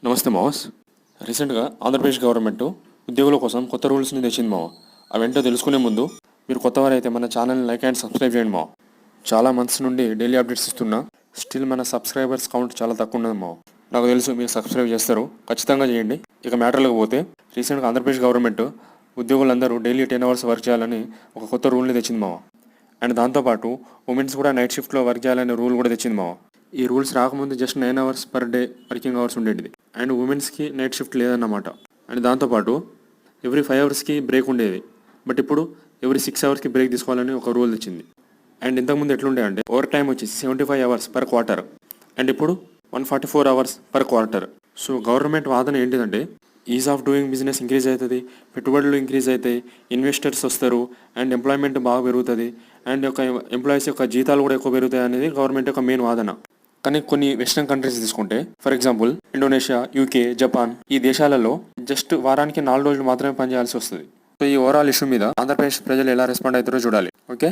నమస్తే మావస్. రీసెంట్గా ఆంధ్రప్రదేశ్ గవర్నమెంట్ ఉద్యోగుల కోసం కొత్త రూల్స్ని తెచ్చింది మావ. అవేంటో తెలుసుకునే ముందు మీరు కొత్తవారైతే మన ఛానల్ని లైక్ అండ్ సబ్స్క్రైబ్ చేయండి మావ. చాలా మంత్స్ నుండి డైలీ అప్డేట్స్ ఇస్తున్నా, స్టిల్ మన సబ్స్క్రైబర్స్ కౌంట్ చాలా తక్కువ ఉన్నది మావ. నాకు తెలుసు మీరు సబ్స్క్రైబ్ చేస్తారు, ఖచ్చితంగా చేయండి. ఇక మ్యాటర్లకు పోతే, రీసెంట్గా Andhra Pradesh government ఉద్యోగులందరూ daily 10 hours work చేయాలని ఒక కొత్త రూల్ని తెచ్చింది మావ. అండ్ దాంతోపాటు ఉమెన్స్ కూడా నైట్ షిఫ్ట్లో వర్క్ చేయాలనే రూల్ కూడా తెచ్చింది మావ. ఈ రూల్స్ రాకముందు just 9 hours per day working hours ఉండేది. అండ్ ఉమెన్స్కి నైట్ షిఫ్ట్ లేదన్నమాట. అండ్ దాంతోపాటు ఎవ్రీ 5 hours బ్రేక్ ఉండేది. బట్ ఇప్పుడు ఎవ్రీ 6 hours బ్రేక్ తీసుకోవాలని ఒక రూల్ తెచ్చింది. అండ్ ఇంతకుముందు ఎట్లుండే అంటే ఓవర్ టైం వచ్చేసి 75 hours పర్ క్వార్టర్, అండ్ ఇప్పుడు 144 hours per quarter. So government వాదన ఏంటిదంటే, is of doing business increase అవుతుంది, పెట్టుబడులు ఇంక్రీజ్ అవుతాయి, ఇన్వెస్టర్స్ వస్తారు, అండ్ ఎంప్లాయ్మెంట్ బాగా పెరుగుతుంది, అండ్ యొక్క ఎంప్లాయీస్ యొక్క జీతాలు కూడా ఎక్కువ పెరుగుతాయి అనేది గవర్నమెంట్ యొక్క మెయిన్ వాదన. కానీ కొన్ని వెస్టర్న్ కంట్రీస్ తీసుకుంటే, for example Indonesia, UK, Japan, ఈ దేశాలలో జస్ట్ వారానికి 4 రోజులు మాత్రమే పనిచేయాల్సి వస్తుంది. సో ఈ ఓవరాల్ ఇష్యూ మీద ఆంధ్రప్రదేశ్ ప్రజలు ఎలా రెస్పాండ్ అవుతారో చూడాలి. ఓకే.